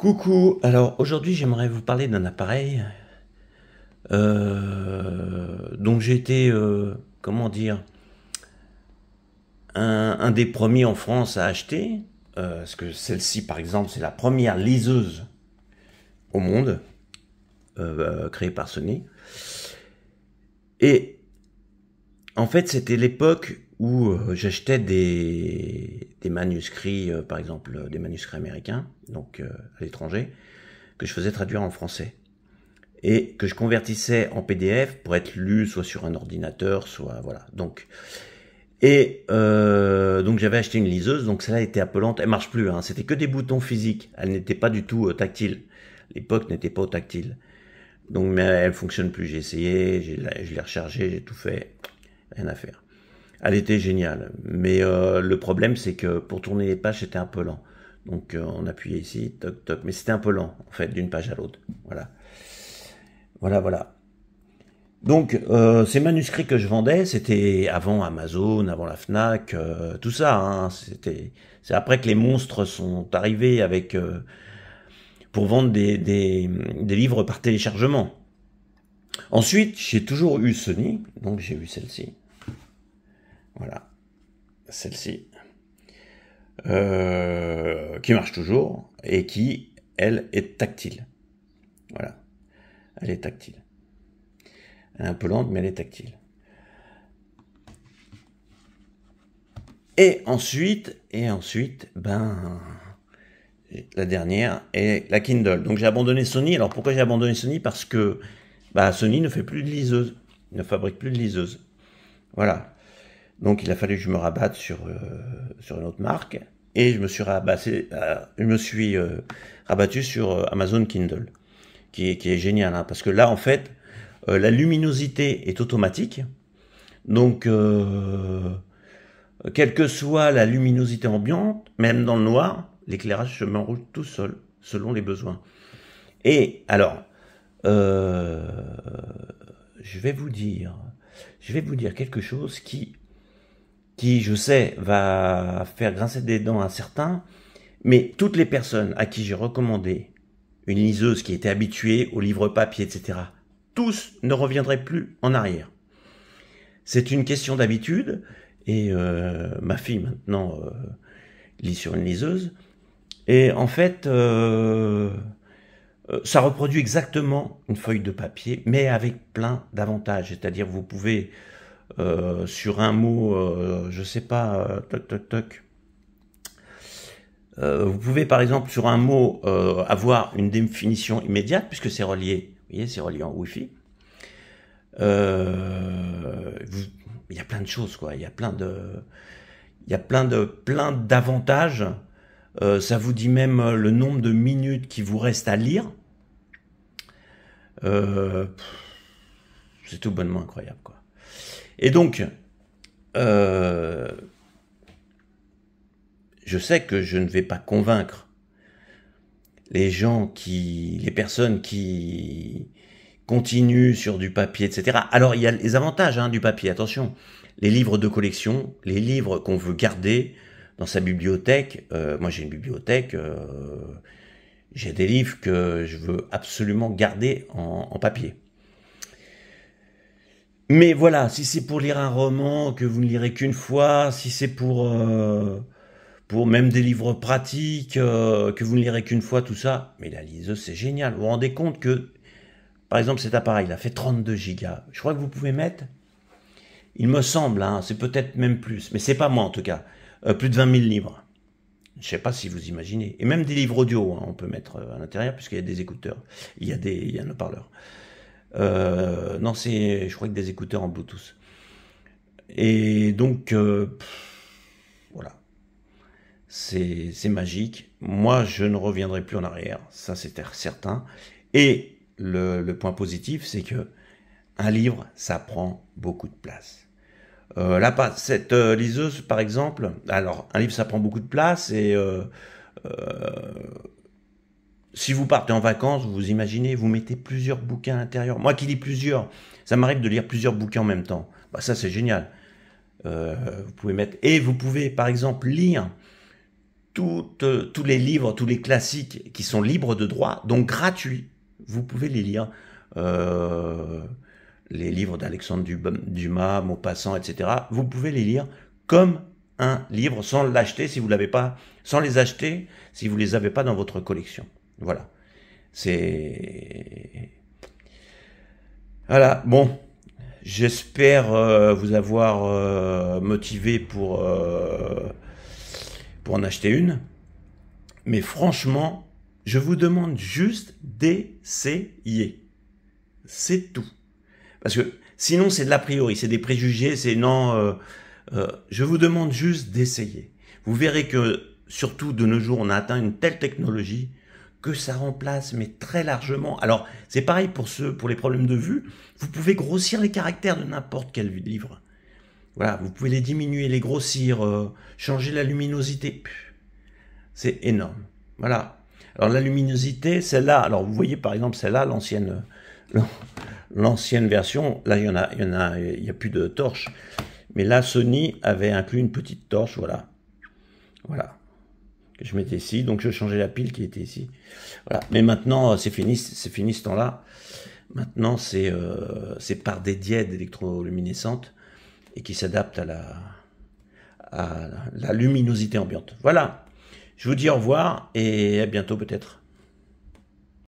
Coucou, alors aujourd'hui j'aimerais vous parler d'un appareil dont j'ai été, comment dire, un des premiers en France à acheter, parce que celle-ci par exemple c'est la première liseuse au monde, créée par Sony. Et en fait c'était l'époque où j'achetais des manuscrits, par exemple des manuscrits américains, donc à l'étranger, que je faisais traduire en français. Et que je convertissais en PDF pour être lu soit sur un ordinateur, soit voilà. Donc j'avais acheté une liseuse, donc celle-là était appelante. Elle marche plus, hein. C'était que des boutons physiques. Elle n'était pas du tout tactile. L'époque n'était pas au tactile. Donc mais elle fonctionne plus. J'ai essayé, je l'ai rechargée, j'ai tout fait, rien à faire. Elle était géniale, mais le problème c'est que pour tourner les pages c'était un peu lent. Donc on appuyait ici, toc toc, mais c'était un peu lent en fait d'une page à l'autre. Voilà. Voilà, voilà. Donc, ces manuscrits que je vendais, c'était avant Amazon, avant la Fnac, tout ça. Hein, c'est après que les monstres sont arrivés avec pour vendre des livres par téléchargement. Ensuite, j'ai toujours eu Sony, donc j'ai eu celle-ci. Voilà, celle-ci, qui marche toujours et qui, elle, est tactile. Voilà, elle est tactile. Elle est un peu lente, mais elle est tactile. Et ensuite, ben, la dernière est la Kindle. Donc j'ai abandonné Sony. Alors pourquoi j'ai abandonné Sony? Parce que bah, Sony ne fait plus de liseuse, ne fabrique plus de liseuse. Voilà. Donc il a fallu que je me rabatte sur une autre marque. Et je me suis rabattu sur Amazon Kindle, qui est génial, hein, parce que là en fait, la luminosité est automatique. Donc quelle que soit la luminosité ambiante, même dans le noir, l'éclairage se met en rouge tout seul, selon les besoins. Et alors, euh, je vais vous dire, quelque chose qui, je sais, va faire grincer des dents à certains, mais toutes les personnes à qui j'ai recommandé une liseuse qui était habituée aux livres papier, etc., tous ne reviendraient plus en arrière. C'est une question d'habitude, et ma fille maintenant lit sur une liseuse, et en fait ça reproduit exactement une feuille de papier, mais avec plein d'avantages. C'est-à-dire vous pouvez sur un mot, je sais pas, toc toc toc, vous pouvez par exemple sur un mot avoir une définition immédiate puisque c'est relié, vous voyez, c'est relié en Wi-Fi. Vous, il y a plein de choses, quoi. Il y a plein d'avantages. Ça vous dit même le nombre de minutes qui vous reste à lire. Euh, c'est tout bonnement incroyable, quoi. Et donc, euh, je sais que je ne vais pas convaincre les personnes qui continuent sur du papier, etc. Alors, il y a les avantages, hein, du papier, attention. Les livres de collection, les livres qu'on veut garder dans sa bibliothèque. Moi, j'ai une bibliothèque, j'ai des livres que je veux absolument garder en papier. Mais voilà, si c'est pour lire un roman que vous ne lirez qu'une fois, si c'est pour même des livres pratiques que vous ne lirez qu'une fois, tout ça, mais la liseuse, c'est génial. Vous vous rendez compte que, par exemple, cet appareil, là, fait 32 gigas. Je crois que vous pouvez mettre, il me semble, hein, c'est peut-être même plus, mais c'est pas moi en tout cas, plus de 20 000 livres. Je sais pas si vous imaginez. Et même des livres audio, hein, on peut mettre à l'intérieur, puisqu'il y a des écouteurs, il y a un haut-parleur. Non, je crois que des écouteurs en Bluetooth. Et donc, voilà, c'est magique. Moi, je ne reviendrai plus en arrière, ça c'est certain. Et le point positif, c'est que un livre, ça prend beaucoup de place. Là, cette liseuse, par exemple, alors un livre, ça prend beaucoup de place et si vous partez en vacances, vous imaginez, vous mettez plusieurs bouquins à l'intérieur. Moi qui lis plusieurs, ça m'arrive de lire plusieurs bouquins en même temps. Bah, ça, c'est génial. Vous pouvez mettre et vous pouvez, par exemple, lire tous les livres, tous les classiques qui sont libres de droit, donc gratuits. Vous pouvez les lire. Les livres d'Alexandre Dumas, Maupassant, etc. Vous pouvez les lire comme un livre sans l'acheter si vous l'avez pas, sans les acheter si vous les avez pas dans votre collection. Voilà. Voilà. Bon. J'espère vous avoir motivé pour en acheter une. Mais franchement, je vous demande juste d'essayer. C'est tout. Parce que sinon, c'est de l'a priori, c'est des préjugés, c'est non... je vous demande juste d'essayer. Vous verrez que, surtout de nos jours, on a atteint une telle technologie que ça remplace, mais très largement. Alors, c'est pareil pour les problèmes de vue. Vous pouvez grossir les caractères de n'importe quel livre. Voilà, vous pouvez les diminuer, les grossir, changer la luminosité. C'est énorme. Voilà. Alors, la luminosité, celle-là, alors vous voyez par exemple celle-là, l'ancienne version, là, il y a plus de torche. Mais là, Sony avait inclus une petite torche, voilà. Voilà. Que je mettais ici, donc je changeais la pile qui était ici. Voilà. Mais maintenant, c'est fini ce temps-là. Maintenant, c'est par des dièdes électroluminescentes et qui s'adaptent à la luminosité ambiante. Voilà. Je vous dis au revoir et à bientôt peut-être.